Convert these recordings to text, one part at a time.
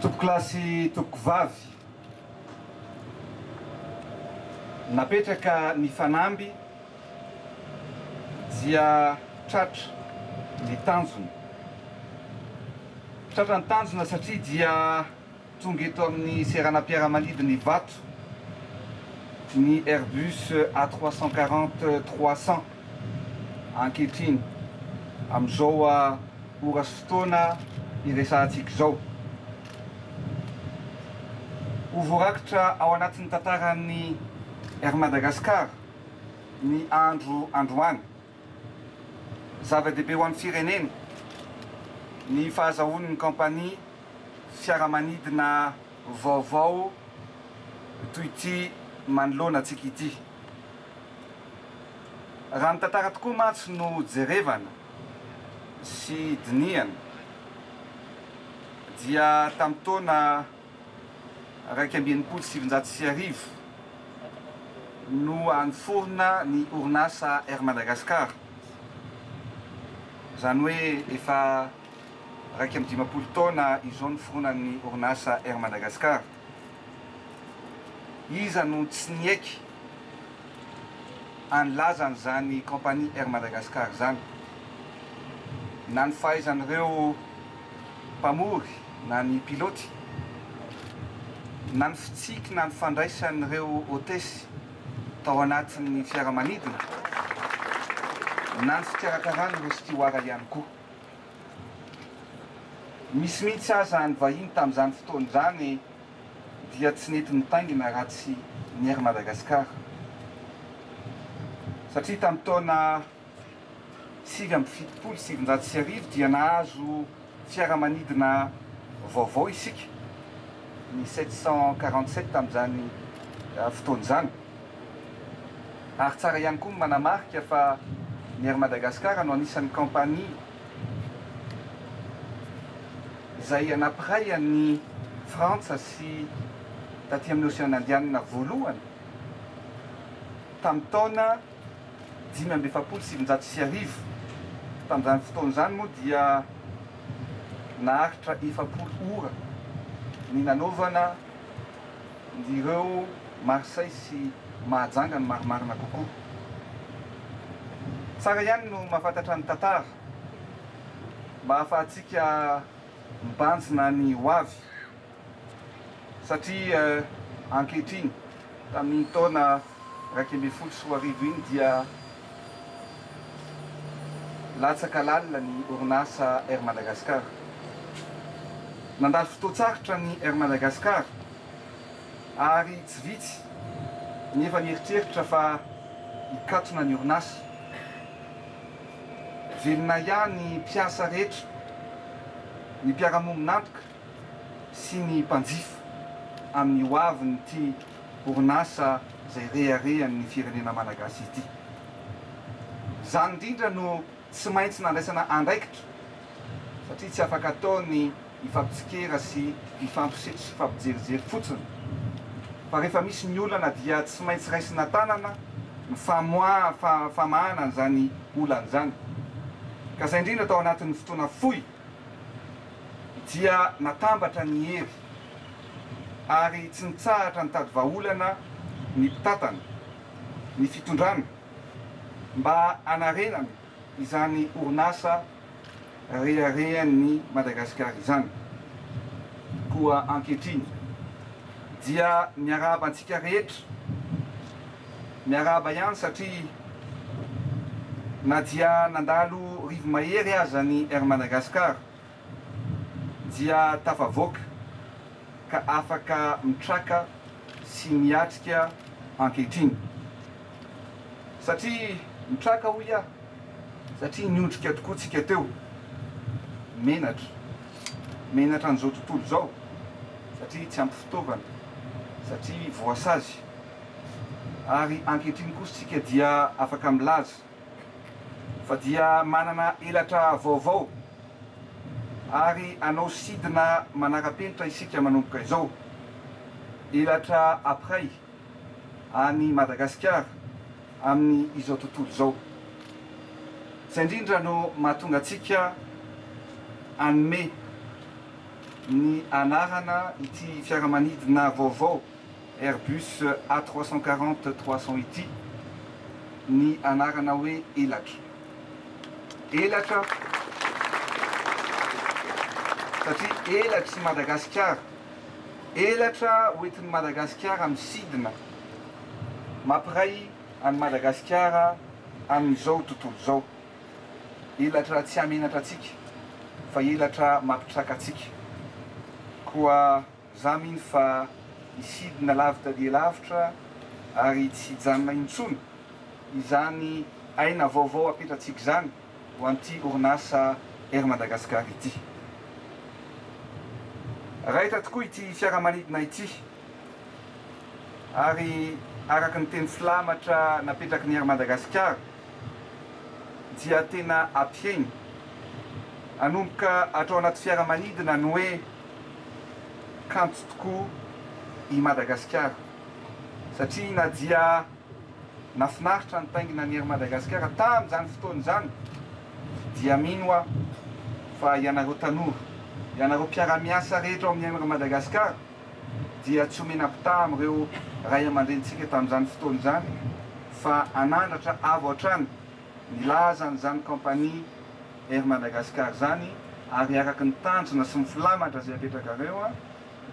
Tompoklasy Tompokivavy napetraka ny fanamby dia tratra ny tanjona. Tratra ny tanjona satria dia tonga eto amin'ny seranam-piaramanidina ny vato ny Airbus A340 300 ankehitriny amin'izao ora sy fotoana iresahantsika izao. Ho voarakitra ao anatin'ny tantaran'ny Air Madagascar ny androany. Zava-dehibe ho an'ny firenena ny fahazahoan'ny kompania fiaramanidina vaovao toy ity manoloana antsika ity. Raha ny tantara tokoa mantsy no jerevana sy dinihana dia tamin'ny taona 1970 no anforona ny orinasa Air Madagascar. Zany hoe efa 19 taona izao ny foronan'ny orinasa Air Madagascar. Iza no tsy nieky anlazany zany kompania Air Madagascar zany, na ny fahaizan'ireo mpamory na ny piloty, na ny fitsiky na ny fandraisan'ireo hôtesy tao anatin'ny fiaramanidina, na ny fikarakarana steward ihany koa. Misy mihitsy aza ny vahiny tamin'izany fotoana izany dia tsy nety nitaingina raha tsy ny Air Madagascar. Satria tamin'ny taona 1970 dia nahazo fiaramanidina vaovao isika, ny 747 tamin'izany fotoana izany. Ary tsara ihany koa manamarika fa ny Air Madagascar no anisan'ny kompania izay anapiray an'ny Frantsa sy taty amin'ny Oceana Indiana voalohany tamin'ny taona 1970. Tamin'izany fotoana izany moa dia naharitra 70 ora ny nanaovana ireo Marseille sy Mahajanga ny marimarina kokoa. Tsara ihany no mahafantatra ny tantara mba ahafahantsika mibanjina ny hoavy, satria ankehitriny tamin'ny taona 2010 iny dia latsaka lalina ny orinasa Air Madagascar. Nandalo fotoan-tsaritra ny Air Madagascar ary tsy vitsy nefa nieritreritra fa hikatona ny orinasa. Velona ihany mpiasa rehetra, ny mpiara-moninantoka sy ny mpanjifa amin'ny hoaviny ity orinasa izay reharehan'ny firenena malagasy ity. Zany indrindra no tsy maintsy nandraisana andraikitra, satria tsy afaka ataony ifampitsikera sy ifampisetry sy ifampijerijery fotsiny. Fa rehefa misy ny olana dia tsy maintsy raisina tanana ny famahana an'izany olana zany. Ka zay indrindra tao anatin'ny fotoana fohy dia natambatra ny hery ary tsy nitsahatra nitady vahaolana ny mpitatana, ny fitondrana mba anarenana izany orinasa reharehan'ny Madagasikara izany. Koa ankehitriny dia miarahaba antsika rehetra, miarahaba ihany satria na dia nandalo rivo mahery aza ny Air Madagascar dia tafavoaka ka afaka mitraka sy miatrika ankehitriny. Satria mitraka hoy aho, satria niondrika tokoa tsika teo menatra an'izao tontolo izao, satria tsy ampy fitaovana, satria voasazy. Ary ankehitriny kosa tsika dia afaka milaza fa dia manana elatra vaovao ary anao sidina manara-penitra isika manomboka izao. Elatra apray any Madagasikara amin'ny izao tontolo izao. Zay indrindra no mahatonga antsika anome ny anarana ity fiaramanidina vaovao Airbus A340 300 ity ny anarana hoe elatra. Elatra satria elatry Madagasikara. Elatra hoentin'ny Madagasikara amin'ny sidina mampiray any Madagasikara amin'izao tontolo izao. Elatra tsy hamenatra atsika fa elatra mampitraka atsika. Koa za mino fa isidina lavitra dia lavitra ary tsy hijanona intsony izany aina vaovao apetratsika zany ho an'ity orinasa Air Madagascar ity. Raitra tokoa ity fiaramanidina ity ary araka ny teny filamatra napetraky ny Air Madagascar dia tena ampiainy anomboka atao anaty fiaramanidina ny hoe kanto tokoa i Madagasikara satria na dia nafinaritra ny taingina ny Air Madagascar tamin'izany fotoana izany dia mino aho fa ianareo tanora, ianareo mpiara-miasa rehetra ao amin'ny Air Madagascar dia tsy omena mpitaha amin'ireo ray aman-drenitsika tamin'izany fotoana izany fa anandratra avo hatrany nilaza n'izany kompania Air Madagascar zany ary araka ny tanjona sy ny filamatra izay apetrakareo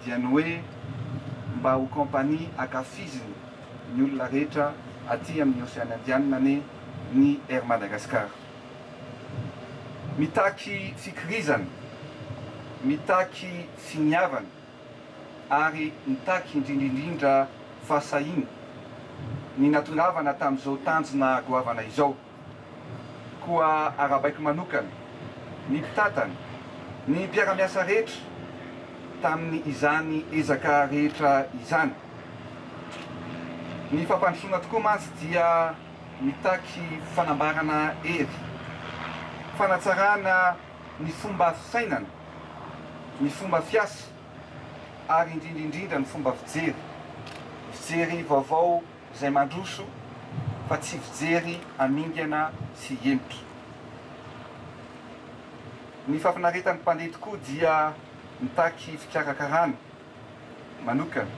dia ny hoe mba ho kompania akafiziny ny olona rehetra aty amin'ny Oceana Indiana ny Air Madagascar. Mitaky fikirizana, mitaky finiavana ary mitaky indrindrindrindra fahasahina ny natoravana tamin'izao tanjona goavana izao. Koa arabaiko manokana ny mpitatana, ny mpiara-miasa rehetra tamin'ny izany ezaka rehetra izany. Ny fampandrosoana tokoa mantsy dia mitaky fanambarana hery, fanatsarana ny fomba fisainana, ny fomba fiasa ary indrindrindrindra ny fomba fijery. Fijery vaovao izay mandroso fa tsy fijery amingana sy hemitra. Ny fafinaretan'ny mpandeha tokoa dia mitaky fikarakarana manokana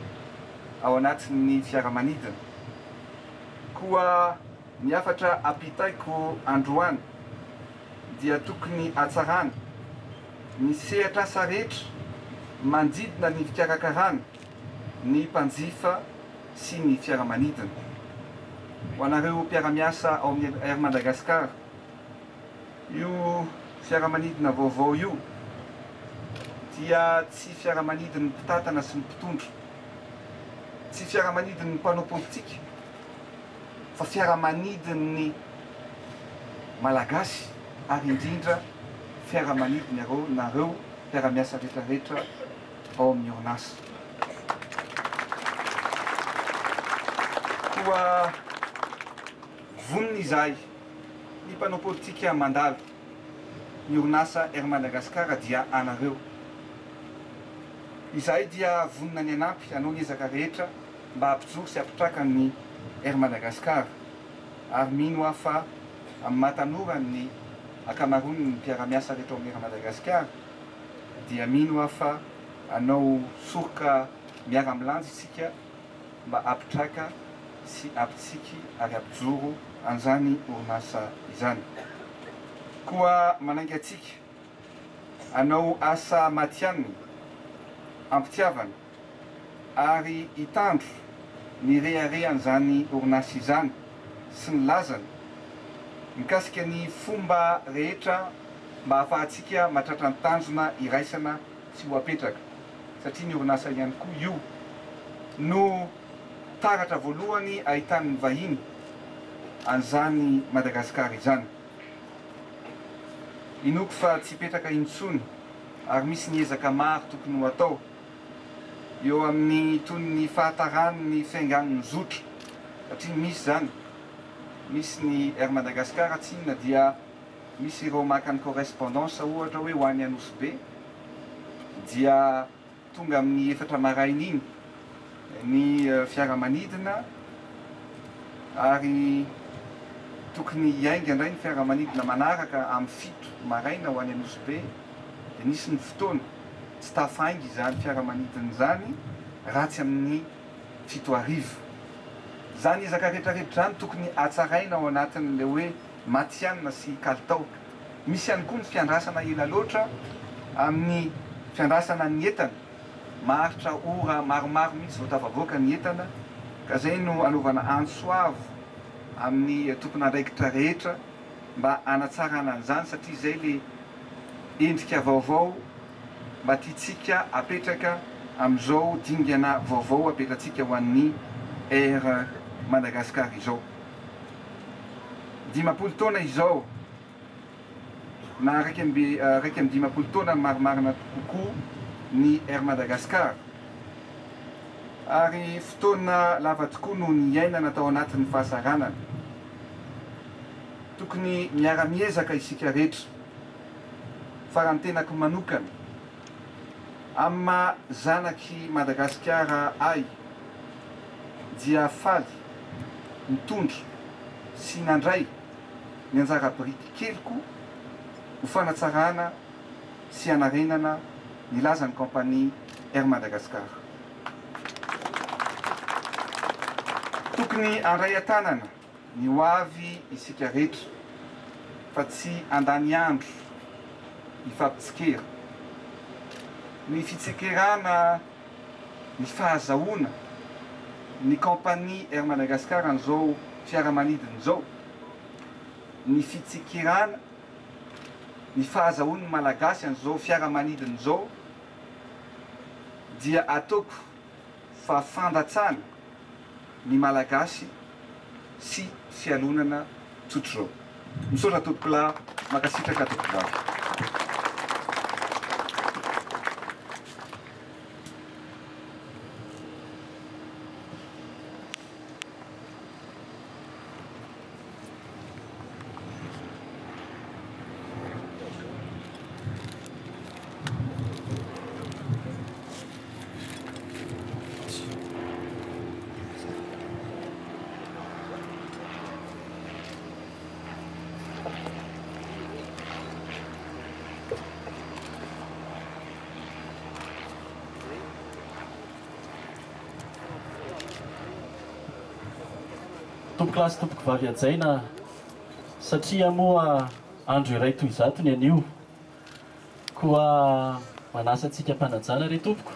ao anatin'ny fiaramanidina. Koa ny afatra ampitaiko androany dia tokony hatsarana ny sehatra asa rehetra manodidina ny fikarakarana ny mpanjifa sy ny fiaramanidina. Ho anareo mpiara-miasa ao amin'ny Air Madagascar, io fiaramanidina vaovao io dia tsy fiaramanidin'ny mpitatana sy ny mpitondra, tsy fiaramanidin'ny mpanao politika fa fiaramanidin'ny malagasy ary indrindra fiaramanidiny nareo mpiara-miasa rehetrarehetra ao amin'ny orinasa. Koa vonona izay ny mpanao politika mandalo ny orinasa Air Madagascar dia anareo. Izay dia vonona ny anampy anao ny ezaka rehetra mba hampijoro sy hampitraka ny Air Madagascar ary mino aho fa amin'ny mahatanora ny akamaroany ny mpiara-miasa rehetra ao amin'ny Air Madagascar dia mino aho fa anao soroka miara-milanjy isika mba hampitraka sy hampitsiky ary hampijoro an'izany orinasa izany. Koa manainga atsika anao asa matianina, ampitiavana ary hitandro ny reharehan'izany orinasa izany sy ny lazana mikasika ny fomba rehetra mba ahafahantsika mahatratra ny tanjona iraisana sy ho apetraka satria ny orinasa ihany koa io no taratra voalohany ahitan'ny vahiny an'izany Madagasikara izany. Inoko fa tsy petraka intsony ary misy ny ezaka maro tokony ho atao eo amin'ny toy ny fahatarany ny fiaingan'ny zotra satria misy zany, misy ny Air Madagascar tsy inona dia misy ireo maka ny correspondance ohatra hoe ho any Anosy dia tonga amin'ny 4 maraina iny ny fiaramanidina ary tokony hiainga indray ny fiaramanidina manaraka amin'ny 7 maraina ho any Anosy dia nisy ny fotoana tsy tafaingy zany fiaramanidina zany ratsy amin'ny fito arivo. Zany ezaka rehetrarehetra zany tokony atsaraina ao anatin'le hoe matianina sy kalitao. Misy ihany koa ny fiandrasana ela loatra amin'ny fiandrasana ny entana, maharitra ora maromaro mihitsy vao tafavoaka ny entana, ka zay no anaovana ansoavo amin'ny tompon'andraikitra rehetra mba anatsarana an'izany satria zay le endrika vaovao mba tiatsika apetraka amin'izao dingana vaovao apetratsika ho an'ny Air Madagascar izao. 10 taona izao na raiky amby 10 taona marimarina kokoa ny Air Madagascar, ary fotoana lava tokoa no ny iainana tao anatin'ny fahasaranana. Tokony miara-miezaka isika rehetra farany tenako manokana amin'ny maha zanaky Madagasikara ay dia faly mitondra sy nandray ny anjara biriky keliko ho fanatsarana sy anarenana ny lazan'ny kompania Air Madagascar. Tokony andray an-tanana ny hoavy isika rehetra fa tsy andany andro ifampitsikera. Ny fitsekerana ny fahazahoana ny kompania Air Madagascar an'izao fiaramanidina izao, ny fitsekerana ny fahazahoan'ny malagasy an'izao fiaramanidina izao dia ataoko fa fandatsana ny malagasy sy fialonana tsotr'izao. Misaotra tompokolahy, makasitraka tompokolahy. Tompoklasy tompoko vavy ajaina satria moa andro iray toy izato ny anio koa manasa antsika mpanajana re tompoko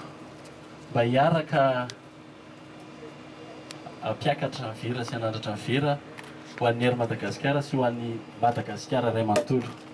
mba hiaraka ampiakatra ny vera sy hanandratra ny vera ho an'ny Air Madagascar sy ho an'ny Madagasikara ray manontolo.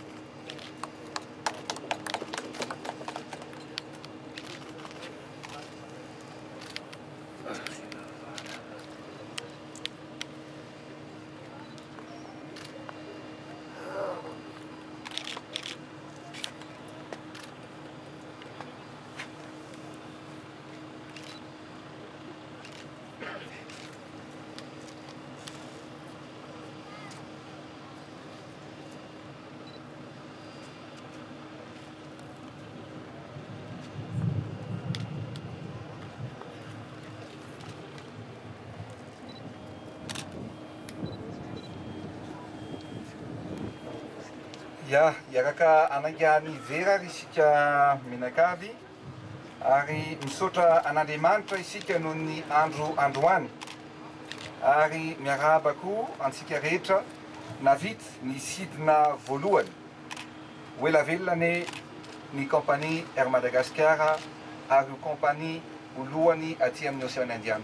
Ya, iaraka anainga ny vera ary isika menakavy ary misaotra an'Andriamanitra isika noho ny androany ary miarabako antsika rehetra navita ny sidina voalohany ho ela velona ny kompania Air Madagascar ary ho kompania voalohany aty amin'ny Océan Indien.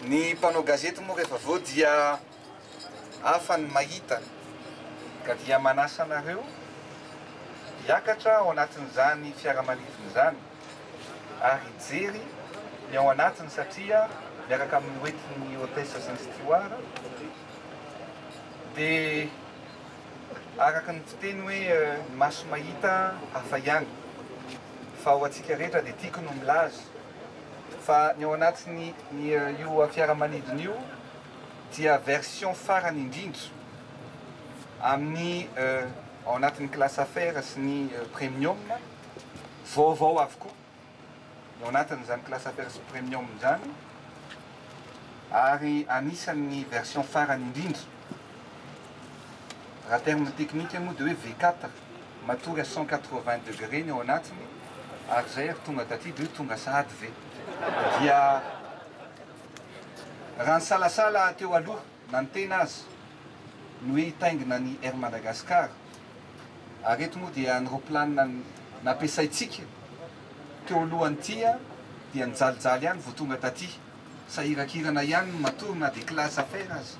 Ny mpanao gazety moa rehefa avao dia afany mahita ka dia manasa anareo hiakatra ao anatin'izany fiaramanidina izany ary jery ny ao anatiny satria miaraka amin'ny hoentin'ny hôtesse sy ny steward dia araka ny fiteny hoe maso mahita hafa ihany fa ho antsika rehetra dia tiako no milaza fa ny ao anatiny io fiaramanidina io dia version farany indrindra amin'ny ao anatin'ny classe affaires sy ny premium vaovao avokoa ao anatin'izany classe affaires premium zany ary anisan'ny version farany indrindra raha terme technique moa dia hoe V4 matory à 180 degré ny ao anatiny ary zay ary tonga taty dia hoe tonga sahady ve dia raha ny salasala teo aloha nantena azy no hoe hitaingina ny Air Madagascar ary eto moa dia nyroplanina nampiasaitsika teo alohan'itya dia nijalijaly ihany vao tonga taty sahirakirana ihany matory na dia classe affaire azy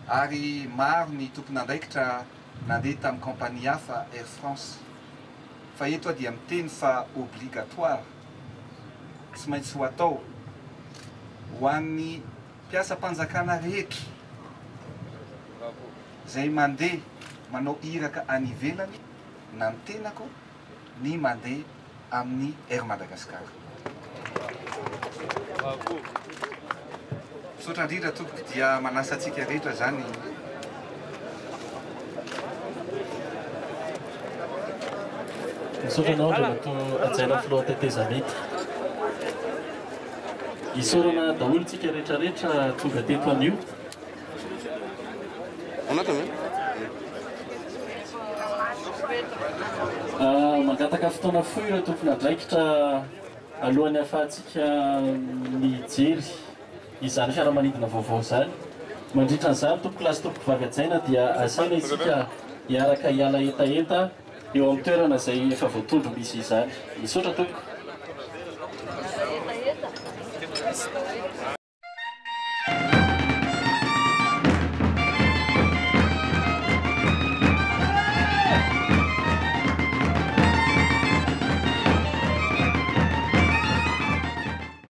ary maro ny tompon'andraikitra nandeha tamin'ny compagnie hafa Air France fa eto dia miteny fa obligatoire tsy maintsy ho atao ho an'ny mpiasa-panjakana rehetra zay mandeha manao iraka any ivelany na ny tenako ny mandeha amin'ny Air Madagascar. Misaotra indrindra tompoko dia manasa antsika rehetra zany misaotra anao andra natao antsaina filoha tetezamety isorana daholo tsika rehetrarehetra tonga teto anio mangataka fotoana foy ireo tompon'andraikitra alohan'ny ahafahantsika mijery izany fiaramanidina vaovao zany mandritra an'izany tompoko lasy tompoko vavy an-tsaina dia asaina isika hiaraka hiala etaeta eo amin'ny toerana izay efa voatondro misy izany. Misaotra tompoko.